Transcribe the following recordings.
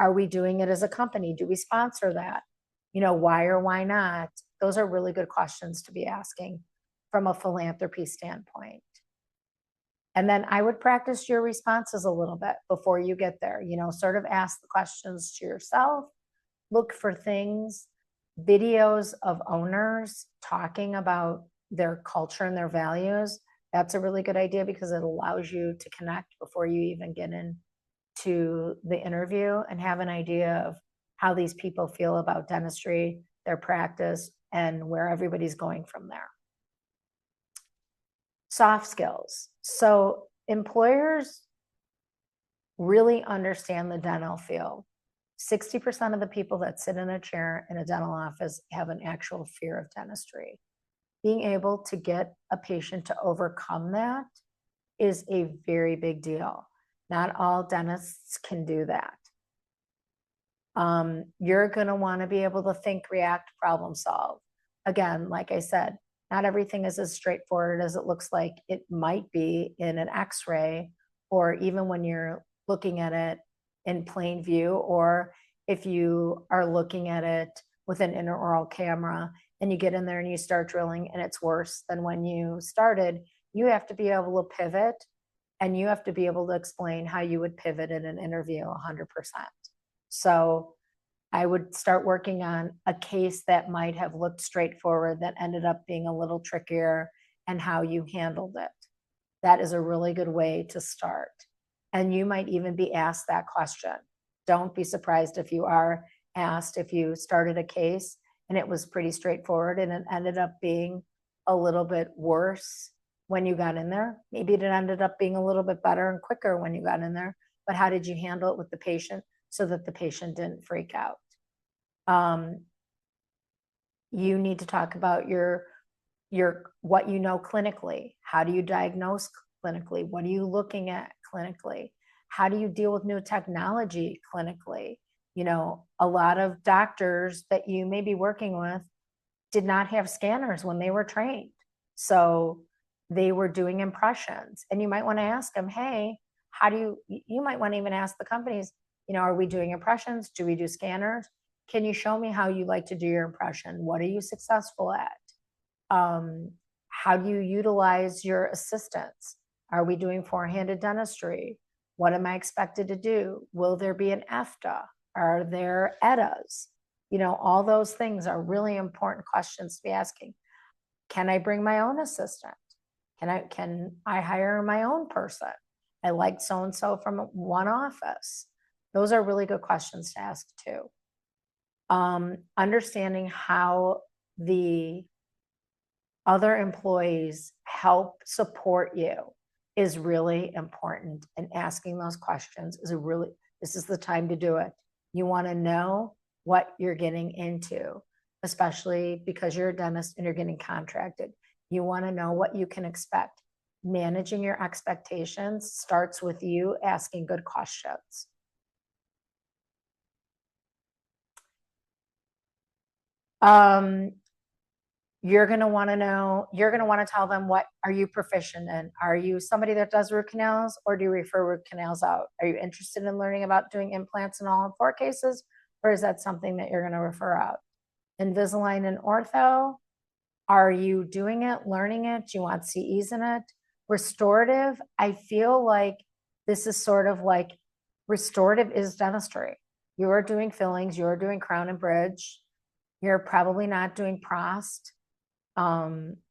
Are we doing it as a company? Do we sponsor that? Why or why not? Those are really good questions to be asking from a philanthropy standpoint. And then I would practice your responses a little bit before you get there. Sort of ask the questions to yourself, look for things, videos of owners talking about their culture and their values. That's a really good idea because it allows you to connect before you even get into the interview and have an idea of how these people feel about dentistry, their practice, and where everybody's going from there. Soft skills. So employers really understand the dental field. 60% of the people that sit in a chair in a dental office have an actual fear of dentistry. Being able to get a patient to overcome that is a very big deal. Not all dentists can do that. You're going to want to be able to think, react, problem solve. Again, like I said, not everything is as straightforward as it looks like it might be in an x-ray, or even when you're looking at it in plain view, or if you are looking at it with an intraoral camera and you get in there and you start drilling and it's worse than when you started. You have to be able to pivot, and you have to be able to explain how you would pivot in an interview 100%. So I would start working on a case that might have looked straightforward that ended up being a little trickier, and how you handled it. That is a really good way to start. And you might even be asked that question. Don't be surprised if you are asked if you started a case and it was pretty straightforward and it ended up being a little bit worse when you got in there. Maybe it ended up being a little bit better and quicker when you got in there, but how did you handle it with the patient so that the patient didn't freak out? You need to talk about your what you know clinically. How do you diagnose clinically? What are you looking at clinically? How do you deal with new technology clinically? A lot of doctors that you may be working with did not have scanners when they were trained. So they were doing impressions. And you might want to ask them, hey, you might want to even ask the companies, are we doing impressions? Do we do scanners? Can you show me how you like to do your impression? What are you successful at? How do you utilize your assistants? Are we doing four-handed dentistry? What am I expected to do? Will there be an EFTA? Are there EDAs? All those things are really important questions to be asking. Can I bring my own assistant? Can I hire my own person? I liked so-and-so from one office. Those are really good questions to ask too. Understanding how the other employees help support you is really important, and asking those questions this is the time to do it. You want to know what you're getting into, especially because you're a dentist and you're getting contracted. You want to know what you can expect. Managing your expectations starts with you asking good questions. You're going to want to tell them, what are you proficient in? Are you somebody that does root canals, or do you refer root canals out? Are you interested in learning about doing implants in all 4 cases, or is that something that you're going to refer out? Invisalign and ortho, are you doing it, learning it? Do you want CEs in it? Restorative, I feel like this is sort of like restorative is dentistry. You are doing fillings, you are doing crown and bridge. You're probably not doing prost.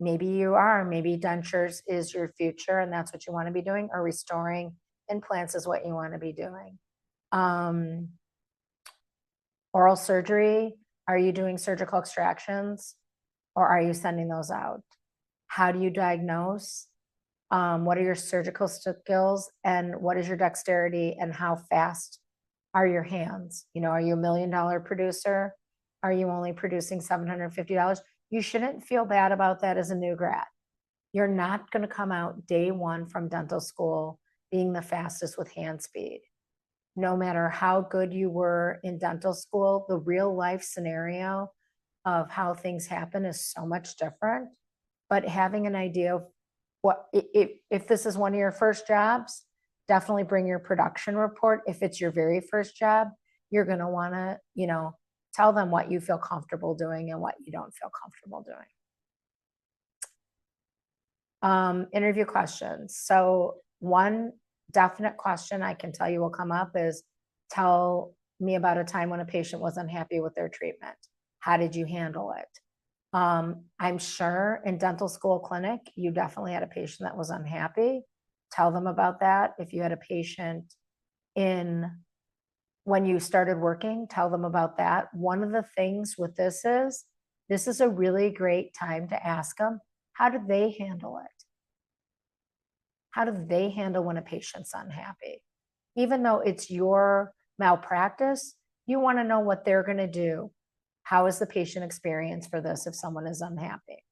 Maybe you are. Maybe dentures is your future and that's what you want to be doing, or restoring implants is what you want to be doing. Oral surgery, are you doing surgical extractions, or are you sending those out? How do you diagnose? What are your surgical skills, and what is your dexterity, and how fast are your hands? Are you $1 million producer? Are you only producing $750? You shouldn't feel bad about that as a new grad. You're not going to come out day one from dental school being the fastest with hand speed. No matter how good you were in dental school, the real life scenario of how things happen is so much different. But having an idea of if this is one of your first jobs, definitely bring your production report if it's your very first job, you're going to want to, tell them what you feel comfortable doing and what you don't feel comfortable doing. Interview questions. So one definite question I can tell you will come up is, tell me about a time when a patient was unhappy with their treatment. How did you handle it? I'm sure in dental school clinic, you definitely had a patient that was unhappy. Tell them about that. If you had a patient when you started working, tell them about that. One of the things with this is a really great time to ask them, how did they handle it? How do they handle when a patient's unhappy? Even though it's your malpractice, you want to know what they're going to do. How is the patient experience for this if someone is unhappy?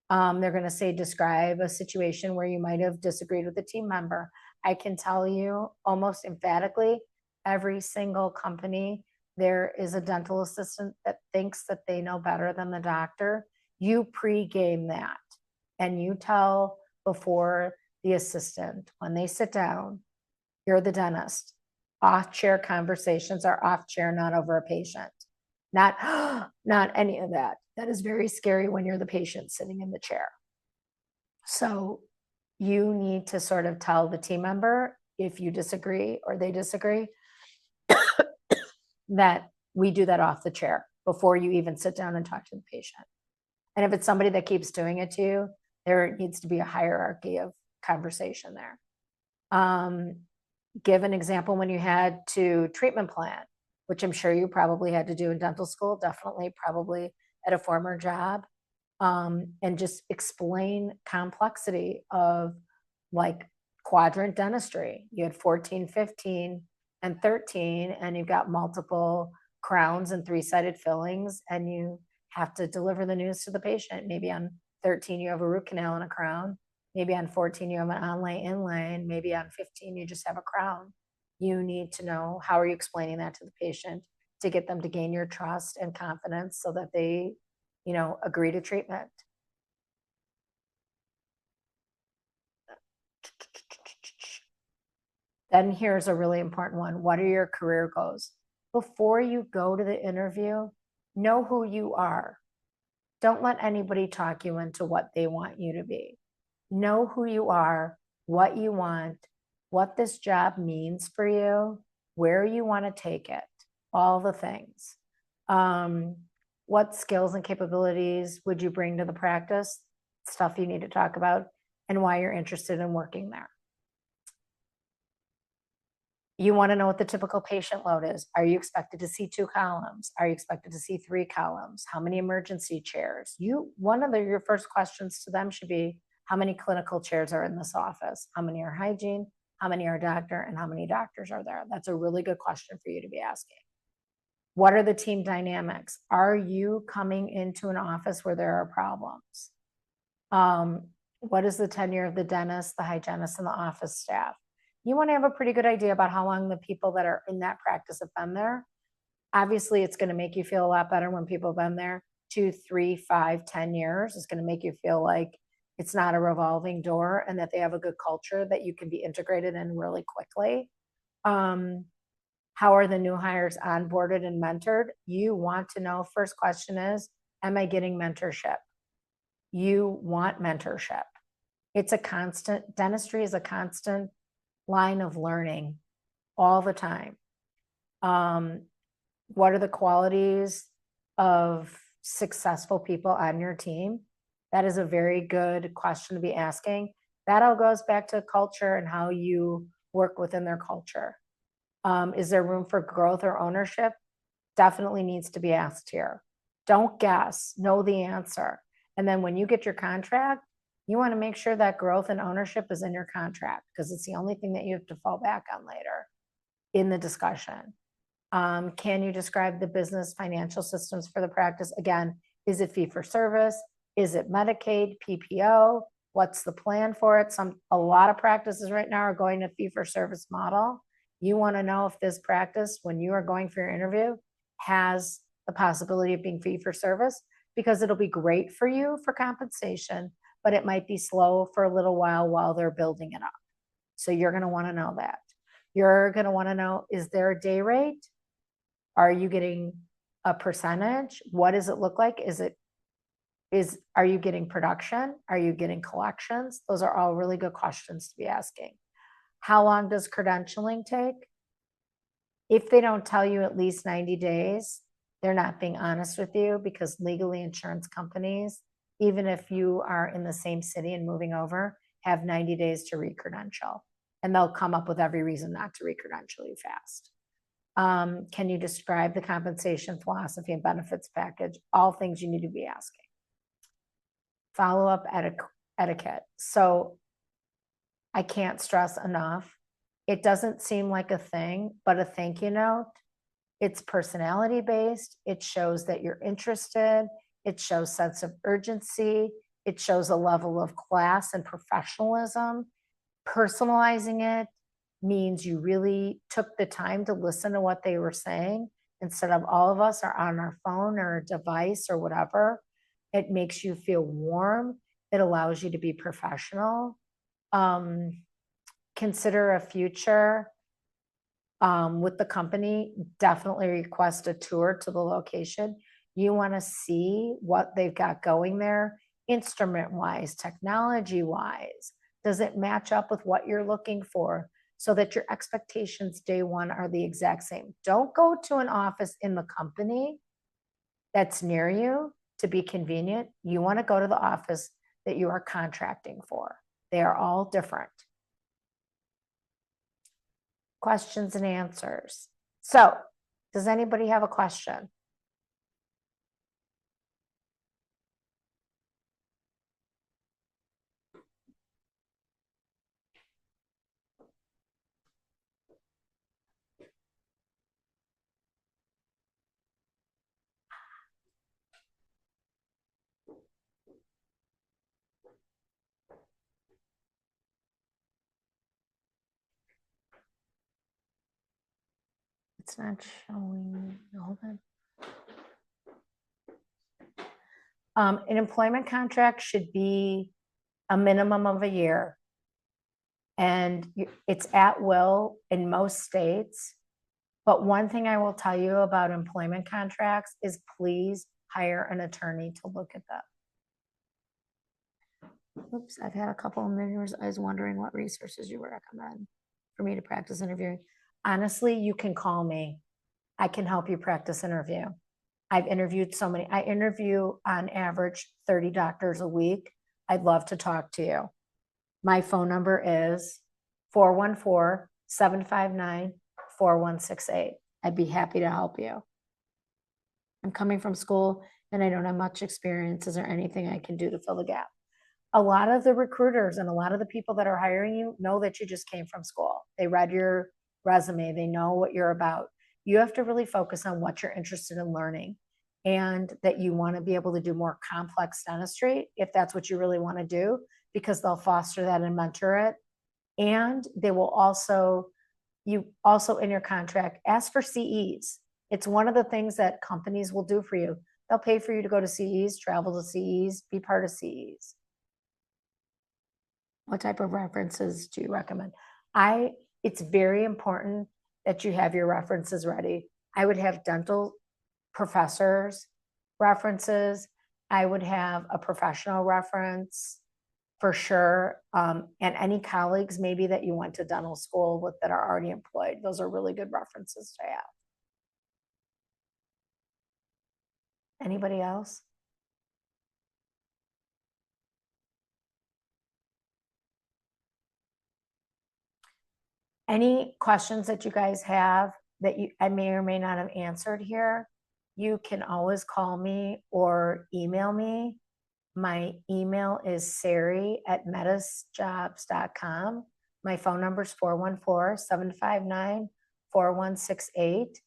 They're going to say, describe a situation where you might have disagreed with a team member. I can tell you almost emphatically, every single company, there is a dental assistant that thinks that they know better than the doctor. You pre-game that, and you tell before the assistant, when they sit down, you're the dentist. Off-chair conversations are off-chair, not over a patient. Not any of that. That is very scary when you're the patient sitting in the chair. So you need to sort of tell the team member, if you disagree or they disagree, that we do that off the chair before you even sit down and talk to the patient. And if it's somebody that keeps doing it to you, there needs to be a hierarchy of conversation there. Give an example when you had to treatment plan, which I'm sure you probably had to do in dental school, definitely probably at a former job, and just explain complexity of like quadrant dentistry. You had 14, 15, and 13, and you've got multiple crowns and three-sided fillings, and you have to deliver the news to the patient. Maybe on 13, you have a root canal and a crown. Maybe on 14, you have an onlay inlay. Maybe on 15, you just have a crown. You need to know, how are you explaining that to the patient to get them to gain your trust and confidence so that they, agree to treatment. Then here's a really important one. What are your career goals? Before you go to the interview, know who you are. Don't let anybody talk you into what they want you to be. Know who you are, what you want, what this job means for you, where you want to take it, all the things. What skills and capabilities would you bring to the practice? Stuff you need to talk about, and why you're interested in working there. You want to know what the typical patient load is. Are you expected to see 2 columns? Are you expected to see 3 columns? How many emergency chairs? One of your first questions to them should be, how many clinical chairs are in this office? How many are hygiene? How many are doctor? And how many doctors are there? That's a really good question for you to be asking. What are the team dynamics? Are you coming into an office where there are problems? What is the tenure of the dentist, the hygienist, and the office staff? You want to have a pretty good idea about how long the people that are in that practice have been there. Obviously, it's going to make you feel a lot better when people have been there 2, 3, 5, 10 years. It's going to make you feel like it's not a revolving door and that they have a good culture that you can be integrated in really quickly. How are the new hires onboarded and mentored? You want to know, first question is, am I getting mentorship? You want mentorship. It's a constant, dentistry is a constant line of learning all the time. What are the qualities of successful people on your team? That is a very good question to be asking. That all goes back to culture and how you work within their culture. Is there room for growth or ownership? Definitely needs to be asked here. Don't guess, know the answer. And then when you get your contract, you want to make sure that growth and ownership is in your contract, because it's the only thing that you have to fall back on later in the discussion. Can you describe the business financial systems for the practice? Again, is it fee for service? Is it Medicaid, PPO? What's the plan for it? A lot of practices right now are going to fee for service model. You want to know if this practice, when you are going for your interview, has the possibility of being fee for service, because it'll be great for you for compensation, but it might be slow for a little while they're building it up. So you're going to want to know that. You're going to want to know, is there a day rate? Are you getting a percentage? What does it look like? Are you getting production? Are you getting collections? Those are all really good questions to be asking. How long does credentialing take? If they don't tell you at least 90 days, they're not being honest with you, because legally insurance companies, even if you are in the same city and moving over, have 90 days to re-credential, and they'll come up with every reason not to re-credential you fast. Can you describe the compensation philosophy and benefits package? All things you need to be asking. Follow-up etiquette. So I can't stress enough, it doesn't seem like a thing, but a thank you note, it's personality based. It shows that you're interested. It shows sense of urgency. It shows a level of class and professionalism. Personalizing it means you really took the time to listen to what they were saying, instead of all of us are on our phone or a device or whatever. It makes you feel warm. It allows you to be professional. Consider a future with the company. Definitely request a tour to the location. You want to see what they've got going there, instrument wise, technology wise. Does it match up with what you're looking for, so that your expectations day one are the exact same? Don't go to an office in the company that's near you to be convenient. You want to go to the office that you are contracting for. They are all different. Questions and answers. So, does anybody have a question? It's not showing. Hold on. An employment contract should be a minimum of a year, and it's at will in most states. But one thing I will tell you about employment contracts is please hire an attorney to look at them. Oops, I've had a couple of interviews. I was wondering what resources you would recommend for me to practice interviewing. Honestly, you can call me. I can help you practice interview. I've interviewed so many. I interview on average 30 doctors a week. I'd love to talk to you. My phone number is 414-759-4168. I'd be happy to help you. I'm coming from school and I don't have much experience. Is there anything I can do to fill the gap? A lot of the recruiters and a lot of the people that are hiring you know that you just came from school. They read your resume. They know what you're about. You have to really focus on what you're interested in learning, and that you want to be able to do more complex dentistry if that's what you really want to do, because they'll foster that and mentor it. And they will also, you also in your contract, ask for CEs. It's one of the things that companies will do for you. They'll pay for you to go to CEs, travel to CEs, be part of CEs. What type of references do you recommend? It's very important that you have your references ready. I would have dental professors references. I would have a professional reference for sure. And any colleagues maybe that you went to dental school with that are already employed. Those are really good references to have. Anybody else? Any questions that you guys have that I may or may not have answered here, you can always call me or email me. My email is sari@medisjobs.com. My phone number is 414-759-4168.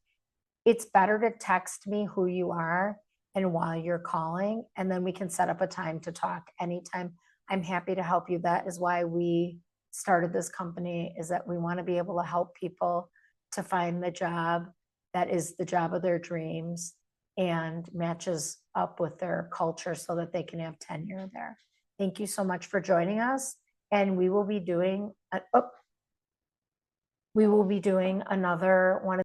It's better to text me who you are and while you're calling, and then we can set up a time to talk anytime. I'm happy to help you. That is why we started this company, is that we want to be able to help people to find the job that is the job of their dreams and matches up with their culture so that they can have tenure there. Thank you so much for joining us. And we will be doing another one of